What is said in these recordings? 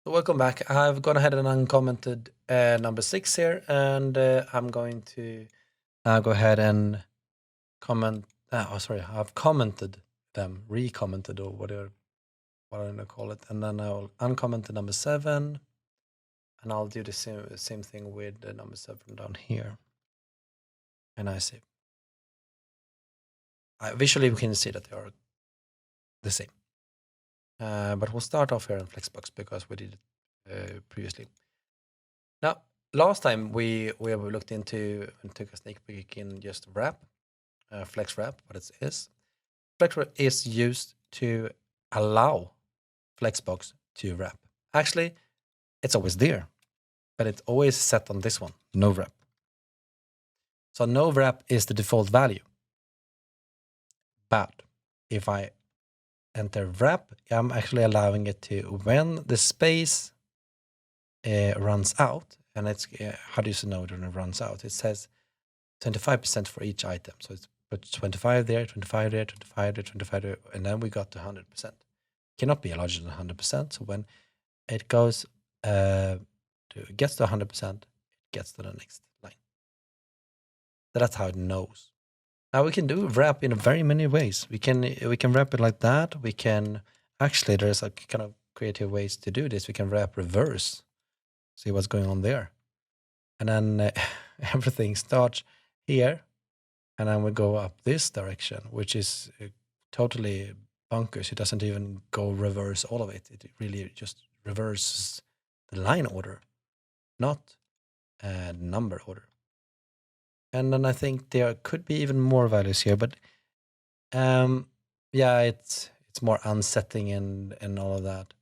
So welcome back. I've gone ahead and uncommented number 6 here, and I'm going to now go ahead and comment. Sorry, I've commented them, re-commented, or whatever what I'm gonna call it, and then I'll uncomment the number 7, and I'll do the same thing with the number 7 down here. And I see. Visually, we can see that they are the same. But we'll start off here in Flexbox because we did it previously. Now, last time we looked into and took a sneak peek in just wrap, flex wrap, what it is. Flex wrap is used to allow Flexbox to wrap. Actually, it's always there, but it's always set on this one, no wrap. So no wrap is the default value. But if I enter wrap, I'm actually allowing it to, when the space runs out, and it's how do you know when it runs out? It says 25% for each item. So it's put 25 there, 25 there, 25 there, 25 there, and then we got to 100%. Cannot be larger than 100%. So when it goes gets to 100%, it gets to the next line. So that's how it knows. Now we can do wrap in very many ways. We can wrap it like that. We can actually, there's a kind of creative ways to do this. We can wrap reverse. See what's going on there. And then everything starts here, and then we go up this direction, which is totally bonkers. It doesn't even go reverse all of it. It really just reverses the line order, not number order. And then I think there could be even more values here, but yeah, it's more unsettling and all of that.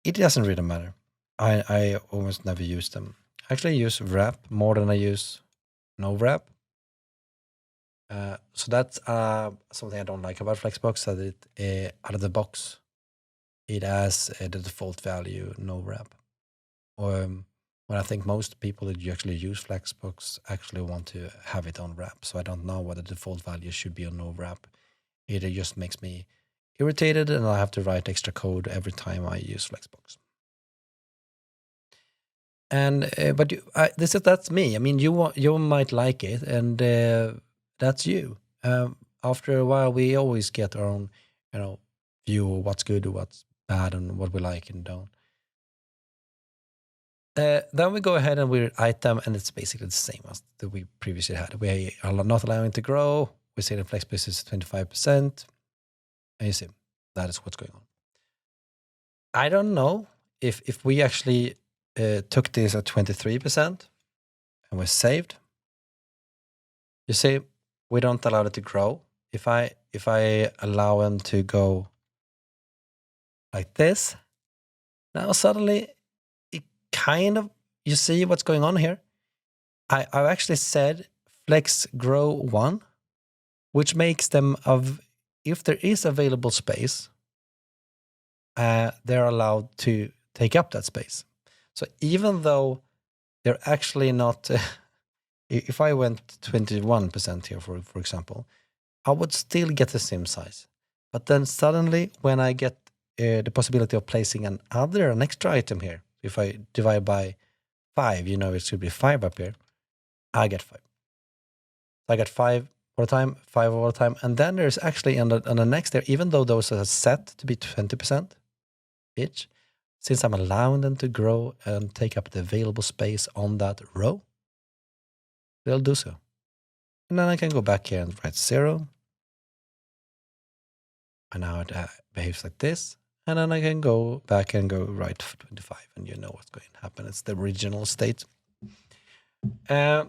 It doesn't really matter. I almost never use them. I actually use wrap more than I use no wrap. So that's something I don't like about Flexbox, that it out of the box it has the default value no wrap. When I think most people that you actually use Flexbox actually want to have it on wrap. So I don't know what the default value should be on no wrap. It just makes me irritated, and I have to write extra code every time I use Flexbox. And but that's me. I mean, you might like it, and that's you. After a while, we always get our own, view of what's good, or what's bad, and what we like and don't. Then we go ahead and we item, and it's basically the same as that we previously had. We are not allowing it to grow. We say the Flexbox is 25%. And you see, that is what's going on. I don't know if we actually took this at 23% and was saved. You see, we don't allow it to grow. If I allow them to go like this, now suddenly it kind of, you see what's going on here? I've actually said flex grow 1, which makes them if there is available space, they're allowed to take up that space. So even though they're actually not, if I went 21% here, for example, I would still get the same size. But then suddenly, when I get the possibility of placing an extra item here, if I divide by 5, it should be 5 up here, I get 5. I get 5 all the time, 5 all the time. And then there's actually on the next there, even though those are set to be 20% each, since I'm allowing them to grow and take up the available space on that row, they'll do so. And then I can go back here and write 0. And now it behaves like this. And then I can go back and go write 25, and you know what's going to happen. It's the original state. So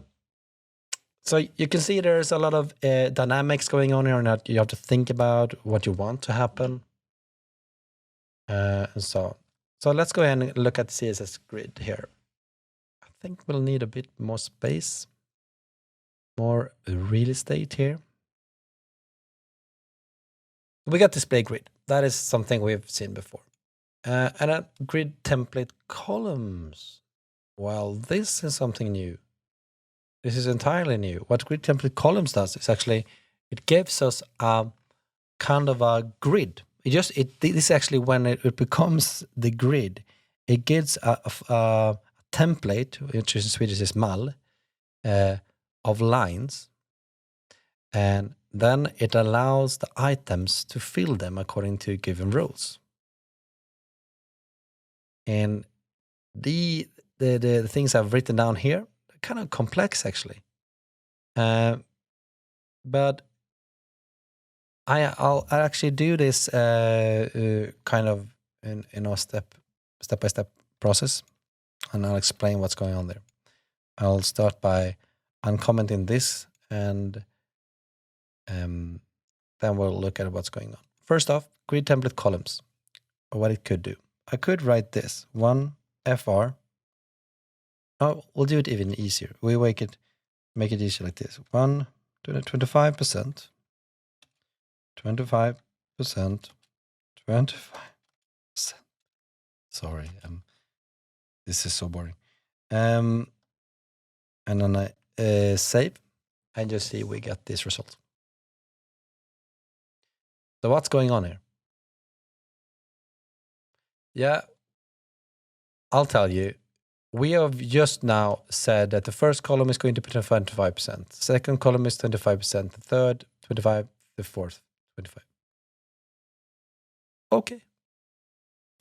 you can see there's a lot of dynamics going on here, and you have to think about what you want to happen. And so on. So let's go ahead and look at CSS grid here. I think we'll need a bit more space, more real estate here. We got display grid. That is something we've seen before. And a grid template columns. Well, this is something new. This is entirely new. What grid template columns does is actually, it gives us a kind of a grid. this is actually when it becomes the grid. It gives a template, which in Swedish is mall, of lines, and then it allows the items to fill them according to given rules. And the things I've written down here are kind of complex, actually. But I'll actually do this kind of in a step-by-step process, and I'll explain what's going on there. I'll start by uncommenting this, and then we'll look at what's going on. First off, grid template columns, or what it could do. I could write this, 1 FR. Oh, we'll do it even easier. We make it easier like this. 1 to the 25%. 25%, 25%. Sorry, this is so boring. And then I save, and just see we get this result. So what's going on here? Yeah, I'll tell you. We have just now said that the first column is going to be 25%. The second column is 25%. The third, 25%. The fourth, 25%. Okay,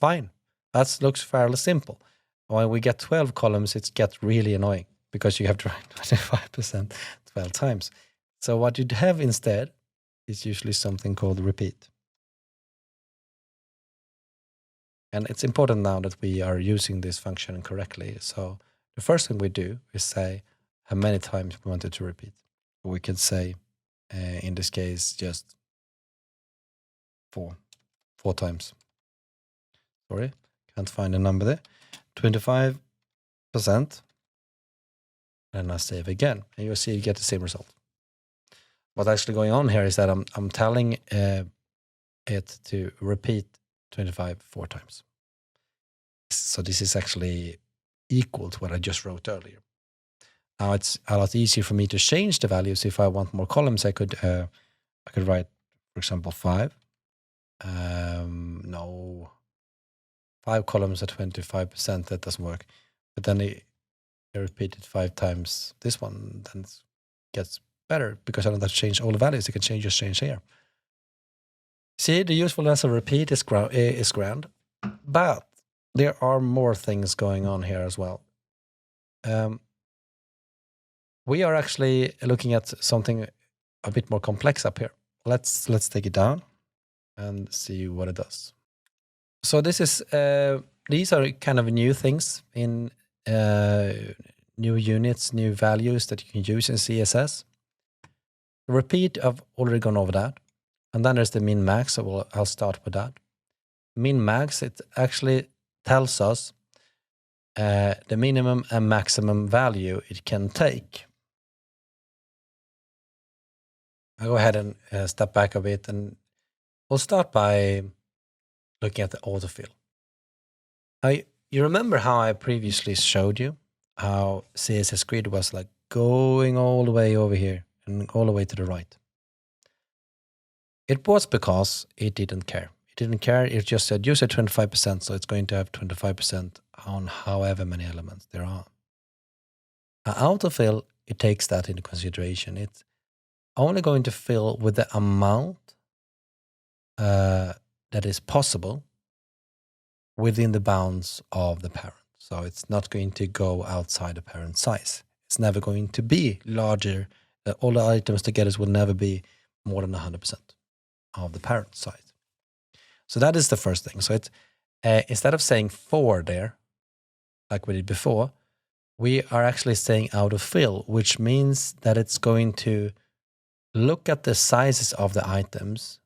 fine. That looks fairly simple. When we get 12 columns, it gets really annoying because you have to write 25% 12 times. So what you'd have instead is usually something called repeat. And it's important now that we are using this function correctly. So the first thing we do is say how many times we want it to repeat. We can say, in this case, just 4 times. Sorry, can't find a number there. 25%. And I save again. And you'll see you get the same result. What's actually going on here is that I'm telling it to repeat 25 4 times. So this is actually equal to what I just wrote earlier. Now it's a lot easier for me to change the values. If I want more columns, I could write, for example, 5. No, 5 columns at 25%. That doesn't work. But then I repeat it 5 times. This one then it gets better because I don't have to change all the values. I can just change here. See, the usefulness of repeat is grand, but there are more things going on here as well. We are actually looking at something a bit more complex up here. Let's take it down and see what it does. So this is these are kind of new things in new units, new values that you can use in CSS. Repeat, I've already gone over that. And then there's the min max, so I'll start with that. Min max, it actually tells us the minimum and maximum value it can take. I'll go ahead and step back a bit, and we'll start by looking at the autofill. You remember how I previously showed you how CSS Grid was like going all the way over here and all the way to the right? It was because it didn't care. It didn't care. It just said, you said 25%, so it's going to have 25% on however many elements there are. Now, autofill, it takes that into consideration. It's only going to fill with the amount that is possible within the bounds of the parent. So it's not going to go outside the parent size. It's never going to be larger. All the items together will never be more than 100% of the parent size. So that is the first thing. So it's instead of saying 4 there, like we did before, we are actually saying autofill, which means that it's going to look at the sizes of the items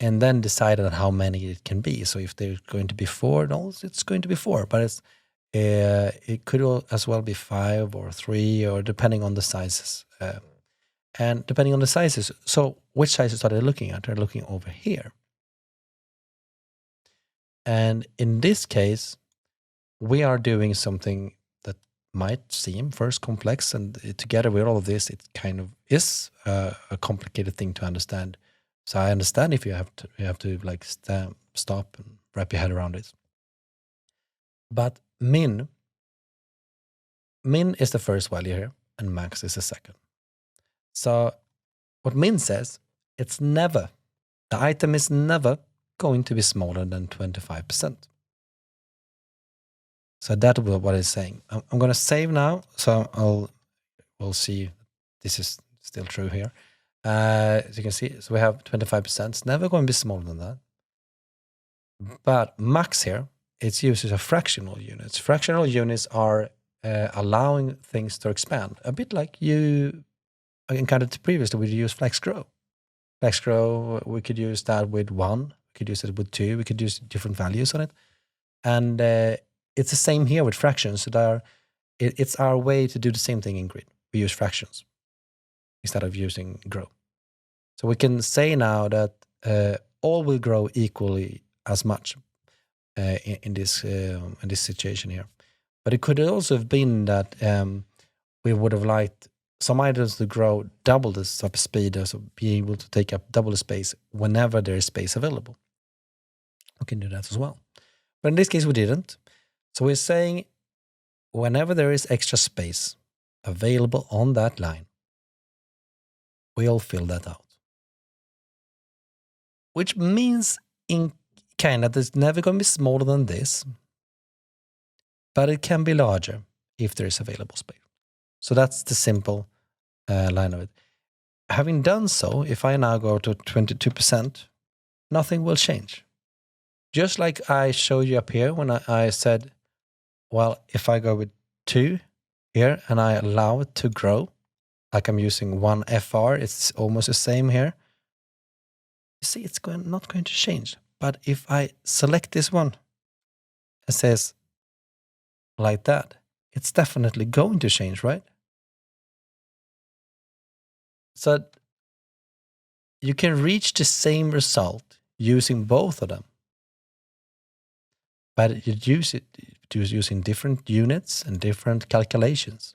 and then decide on how many it can be. So if there's going to be 4, no, it's going to be 4, but it could as well be 5 or 3, or depending on the sizes. And depending on the sizes, so which sizes are they looking at? They're looking over here. And in this case, we are doing something that might seem first complex, and together with all of this, it kind of is a complicated thing to understand. So I understand if you have to like stop and wrap your head around it. But min is the first value here, and max is the second. So what min says, it's never, the item is never going to be smaller than 25%. So that's what it's saying. I'm going to save now, so we'll see this is still true here. As you can see, so we have 25%. It's never going to be smaller than that. But max here, it uses a fractional units. Fractional units are allowing things to expand, a bit like you encountered previously. We use flex grow. Flex grow, we could use that with 1, we could use it with 2, we could use different values on it. And it's the same here with fractions. So it's our way to do the same thing in grid. We use fractions instead of using grow. So we can say now that all will grow equally as much in this situation here. But it could also have been that we would have liked some items to grow double the speed, so be able to take up double the space whenever there is space available. We can do that as well. But in this case, we didn't. So we're saying whenever there is extra space available on that line, we'll fill that out. Which means in kind of it's never going to be smaller than this, but it can be larger if there is available space. So that's the simple line of it. Having done so, if I now go to 22%, nothing will change. Just like I showed you up here when I said, well, if I go with 2 here and I allow it to grow, like I'm using 1 FR, it's almost the same here. You see, it's not going to change. But if I select this one, it says like that, it's definitely going to change, right? So you can reach the same result using both of them. But you use it using different units and different calculations.